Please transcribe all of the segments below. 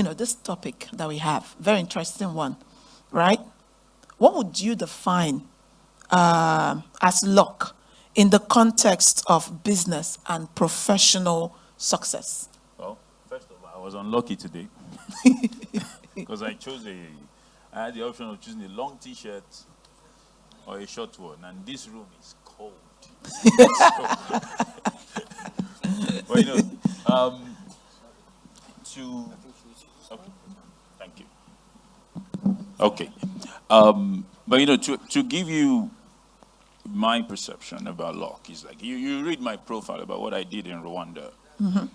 this topic that we have, very interesting one, right? What would you define as luck in the context of business and professional success? Well, first of all, I was unlucky today because I had the option of choosing a long t-shirt or a short one, and this room is cold. But okay, thank you. Okay, but to give you my perception about luck is like you read my profile about what I did in Rwanda. Mm-hmm.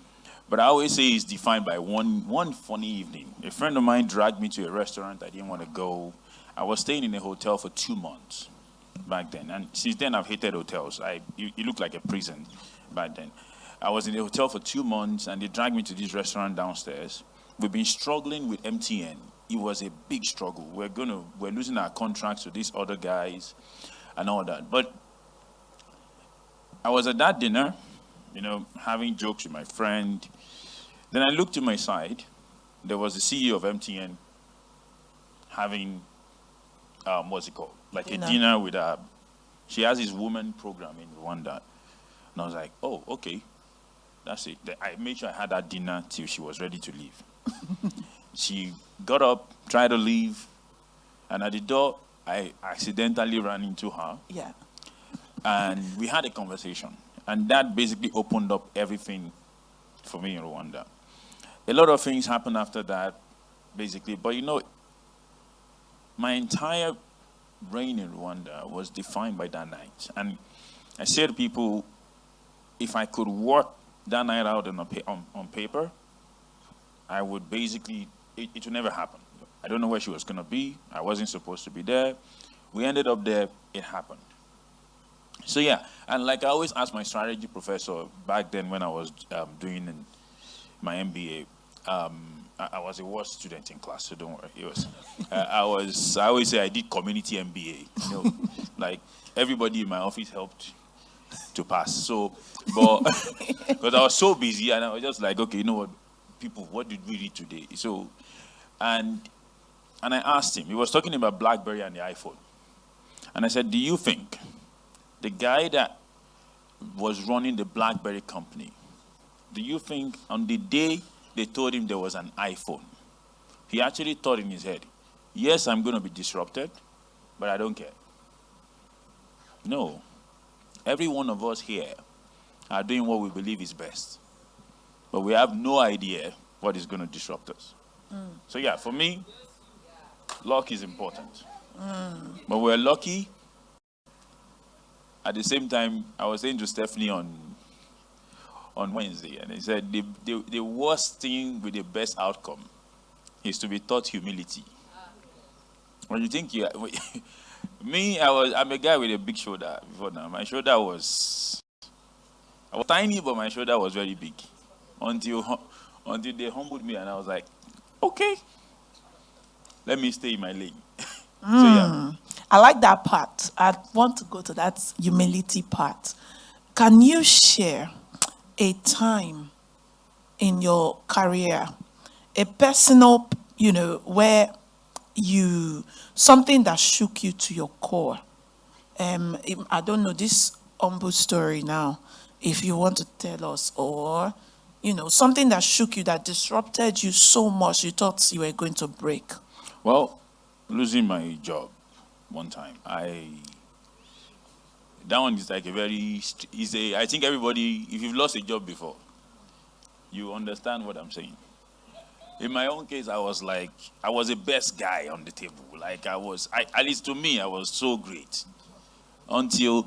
But I always say it's defined by one funny evening. A friend of mine dragged me to a restaurant I didn't want to go. I was staying in a hotel for 2 months back then. And since then, I've hated hotels. It looked like a prison back then. I was in a hotel for 2 months, and they dragged me to this restaurant downstairs. We've been struggling with MTN. It was a big struggle. We're losing our contracts to these other guys and all that. But I was at that dinner, having jokes with my friend. Then I looked to my side. There was the CEO of MTN having, what's it called? Like a dinner with she has his woman program in Rwanda. And I was like, oh, okay. That's it. I made sure I had that dinner till she was ready to leave. She got up, tried to leave, and at the door, I accidentally ran into her. Yeah. And we had a conversation. And that basically opened up everything for me in Rwanda. A lot of things happened after that, basically. But my entire reign in Rwanda was defined by that night. And I said to people, if I could work that night out on paper, I would basically, it would never happen. I don't know where she was going to be. I wasn't supposed to be there. We ended up there. It happened. So yeah, and like I always asked my strategy professor back then when I was doing my MBA, I was a worst student in class, so don't worry. It was, I always say I did community MBA. Like everybody in my office helped to pass. So, but because I was so busy and I was just like, okay, people, what did we read today? So, and I asked him. He was talking about BlackBerry and the iPhone, and I said, do you think the guy that was running the BlackBerry company, do you think on the day they told him there was an iPhone, he actually thought in his head, yes, I'm going to be disrupted, but I don't care? No. Every one of us here are doing what we believe is best, but we have no idea what is going to disrupt us. So yeah, for me, luck is important. But we're lucky. At the same time, I was saying to Stephanie on Wednesday, and he said the worst thing with the best outcome is to be taught humility. When you think I'm a guy with a big shoulder before now. My shoulder I was tiny, but my shoulder was very big. Until they humbled me, and I was like, okay, let me stay in my lane. So yeah. I like that part. I want to go to that humility part. Can you share a time in your career, a personal, where something that shook you to your core? I don't know this humble story now, if you want to tell us, or, something that shook you, that disrupted you so much, you thought you were going to break. Well, losing my job one time, that one is like I think everybody, if you've lost a job before, you understand what I'm saying. In my own case, I was the best guy on the table. Like at least to me, I was so great. Until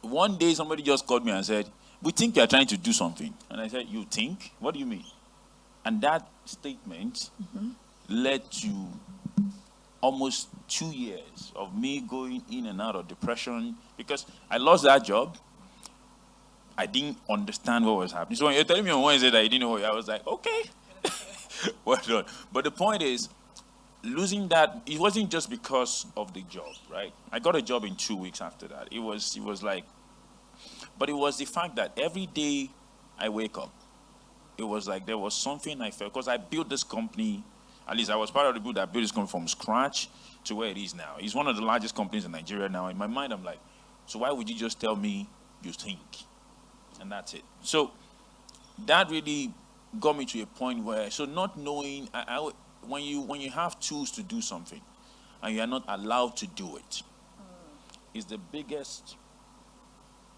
one day somebody just called me and said, we think you're trying to do something. And I said, you think? What do you mean? And that statement led to almost 2 years of me going in and out of depression because I lost that job. I didn't understand what was happening. So when you're telling me on Wednesday that you didn't know, I was like, okay, well done. But the point is, losing that, it wasn't just because of the job, right? I got a job in 2 weeks after that. It was like, but it was the fact that every day I wake up, it was like there was something I felt, because I built this company, at least I was part of the people that built this company from scratch to where it is now. It's one of the largest companies in Nigeria now. In my mind, I'm like, so why would you just tell me you think? And that's it. So that really got me to a point where, so not knowing, when you have tools to do something and you are not allowed to do it, is the biggest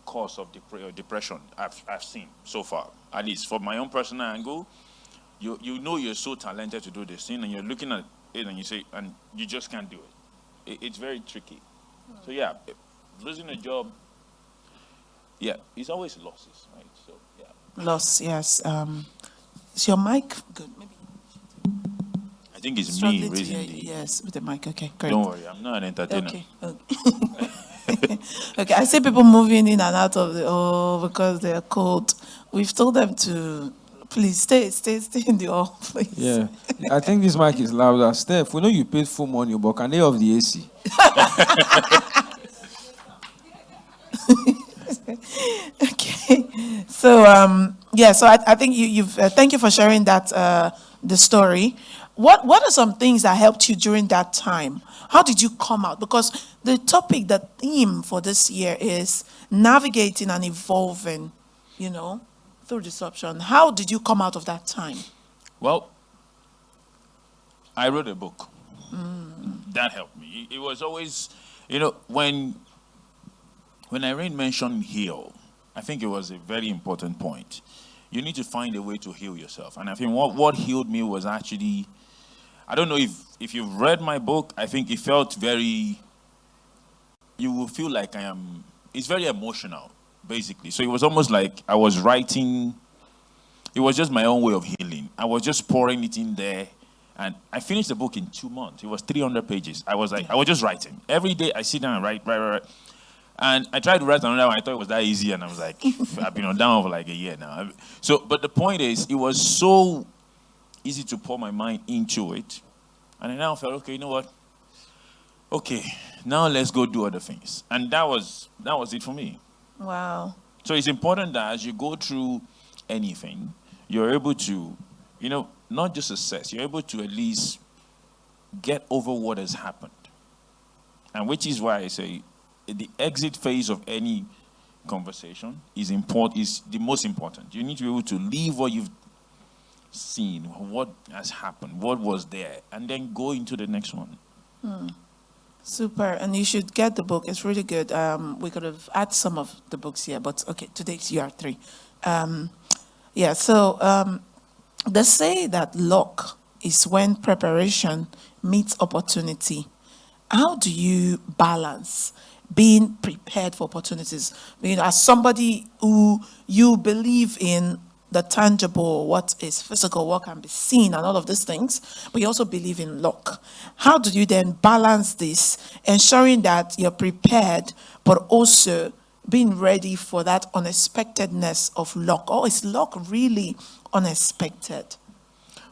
cause of depression I've seen so far. At least for my own personal angle, you know you're so talented to do this thing, and you're looking at it and you say, and you just can't do it. It's very tricky. So yeah, losing a job, yeah, it's always losses, right? So yeah. Loss, yes. Is your mic good? Maybe I think it's me struggling to raising hear you. the. Yes, with the mic. Okay, great. Don't worry, I'm not an entertainer. Okay. Okay. Okay. I see people moving in and out of the because they're cold. We've told them to please stay in the hall, please. Yeah, I think this mic is louder. Steph, we know you paid full money, but can they off the AC? Okay. So yeah. So I think you've thank you for sharing that the story. What are some things that helped you during that time? How did you come out? Because the topic, the theme for this year is navigating and evolving, through disruption. How did you come out of that time? Well, I wrote a book. That helped me. It was always, when Irene mentioned heal, I think it was a very important point. You need to find a way to heal yourself. And I think what healed me was actually, I don't know if you've read my book, I think it felt very, you will feel like it's very emotional, basically. So it was almost like I was writing, it was just my own way of healing. I was just pouring it in there. And I finished the book in 2 months. It was 300 pages. I was just writing. Every day I sit down and write. And I tried to write another one. I thought it was that easy. And I was like, I've been on down for like a year now. So, but the point is, it was so easy to pour my mind into it. And I now felt, okay, you know what? Okay, now let's go do other things. And that was it for me. Wow. So it's important that as you go through anything, you're able to, not just assess, you're able to at least get over what has happened. And which is why I say the exit phase of any conversation is the most important. You need to be able to leave what you've seen, what has happened, what was there, and then go into the next one. Super. And you should get the book. It's really good. We could have added some of the books here, but okay, today's year 3. Yeah, so they say that luck is when preparation meets opportunity. How do you balance being prepared for opportunities? As somebody who you believe in the tangible, what is physical, what can be seen, and all of these things, but you also believe in luck. How do you then balance this, ensuring that you're prepared, but also being ready for that unexpectedness of luck? Or is luck really unexpected?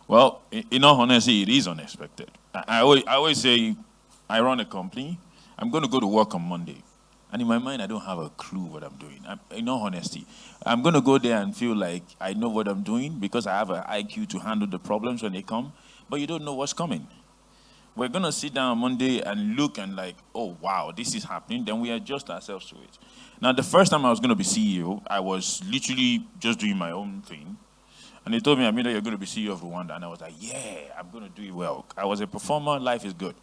Well, in all honesty, it is unexpected. I always say, I run a company. I'm going to go to work on Monday. And in my mind, I don't have a clue what I'm doing. In all honesty, I'm going to go there and feel like I know what I'm doing because I have an IQ to handle the problems when they come. But you don't know what's coming. We're going to sit down on Monday and look and like, oh, wow, this is happening. Then we adjust ourselves to it. Now, the first time I was going to be CEO, I was literally just doing my own thing. And they told me, Amida, you're going to be CEO of Rwanda. And I was like, yeah, I'm going to do it well. I was a performer. Life is good.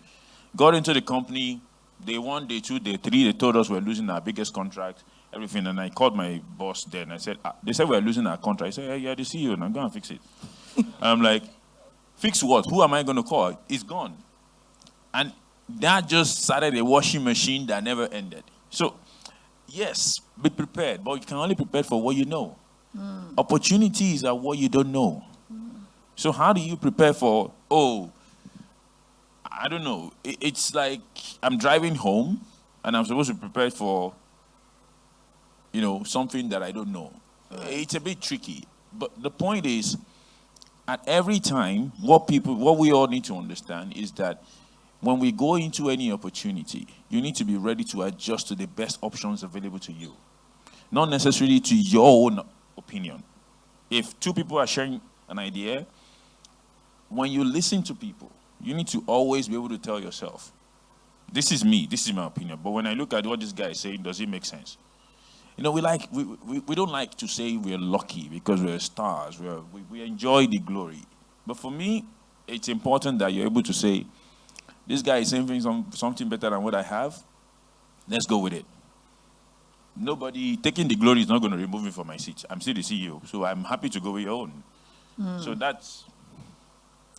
Got into the company. Day 1, day 2, day 3, they told us we're losing our biggest contract, everything. And I called my boss there and I said, they said we're losing our contract. I said, hey, you're the CEO, and I'm going to fix it. I'm like, fix what? Who am I going to call? It's gone. And that just started a washing machine that never ended. So, yes, be prepared, but you can only prepare for what you know. Opportunities are what you don't know. So how do you prepare for, I don't know. It's like I'm driving home and I'm supposed to prepare for, something that I don't know. It's a bit tricky. But the point is, at every time, what we all need to understand is that when we go into any opportunity, you need to be ready to adjust to the best options available to you. Not necessarily to your own opinion. if two people are sharing an idea, when you listen to people, you need to always be able to tell yourself, this is me, this is my opinion. But when I look at what this guy is saying, does it make sense? You know, we don't like to say we're lucky because we're stars. We enjoy the glory. But for me, it's important that you're able to say, this guy is saying something better than what I have. Let's go with it. Nobody taking the glory is not going to remove me from my seat. I'm still the CEO, so I'm happy to go with your own. So that's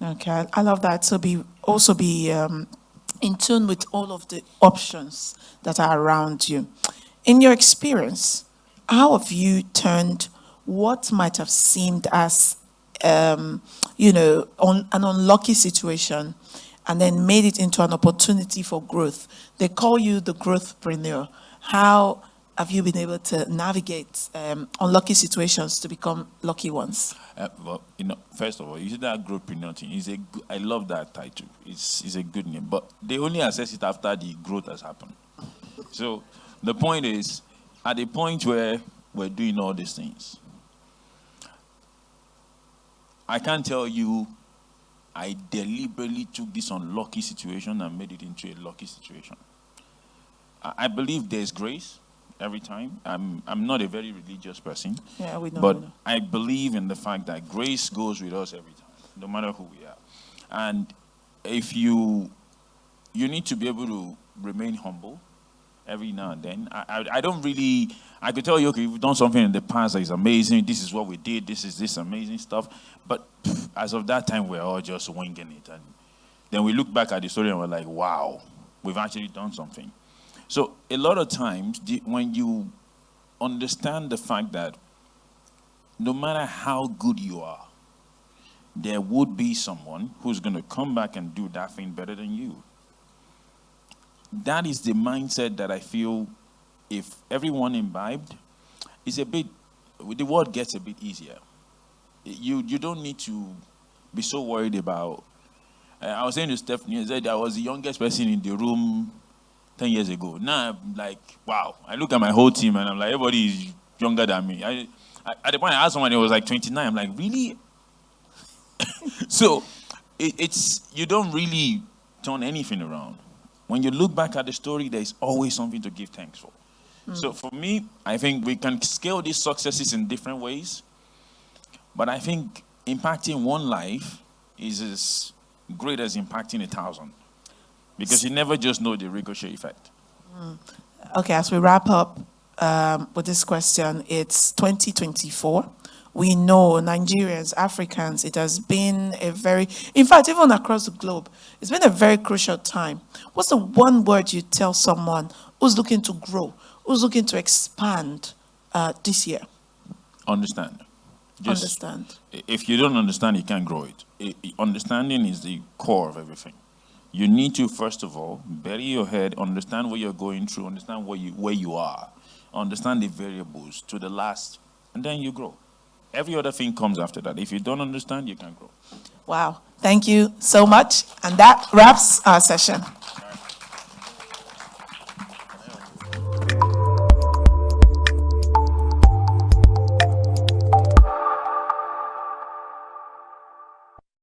Okay, I love that. So also be in tune with all of the options that are around you. In your experience, how have you turned what might have seemed as an unlucky situation and then made it into an opportunity for growth? They call you the growthpreneur. How have you been able to navigate unlucky situations to become lucky ones? well, first of all, you see that growthpreneur thing. I love that title. It's a good name, but they only assess it after the growth has happened. So the point is, at the point where we're doing all these things, I can't tell you I deliberately took this unlucky situation and made it into a lucky situation. I believe there's grace every time. I'm not a very religious person. Yeah, we know. But I believe in the fact that grace goes with us every time, no matter who we are. And if you need to be able to remain humble every now and then. I could tell you, okay, we've done something in the past that is amazing. This is what we did. This is this amazing stuff. But as of that time, we're all just winging it. And then we look back at the story and we're like, wow, we've actually done something. So a lot of times, when you understand the fact that no matter how good you are, there would be someone who's going to come back and do that thing better than you. That is the mindset that I feel if everyone imbibed, the world gets a bit easier. You don't need to be so worried about. I was saying to Stephanie, I said I was the youngest person in the room 10 years ago. Now I'm like, wow. I look at my whole team and I'm like, everybody is younger than me. At the point I asked someone, it was like 29. I'm like, really? So you don't really turn anything around. When you look back at the story, there's always something to give thanks for. So for me, I think we can scale these successes in different ways. But I think impacting one life is as great as impacting 1,000. Because you never just know the ricochet effect. Okay, as we wrap up with this question, it's 2024. We know Nigerians, Africans, it has been in fact, even across the globe, it's been a very crucial time. What's the one word you tell someone who's looking to grow, who's looking to expand this year? Understand. Understand. If you don't understand, you can't grow it. Understanding is the core of everything. You need to, first of all, bury your head, understand what you're going through, understand where you are, understand the variables to the last, and then you grow. Every other thing comes after that. If you don't understand, you can't grow. Wow. Thank you so much. And that wraps our session.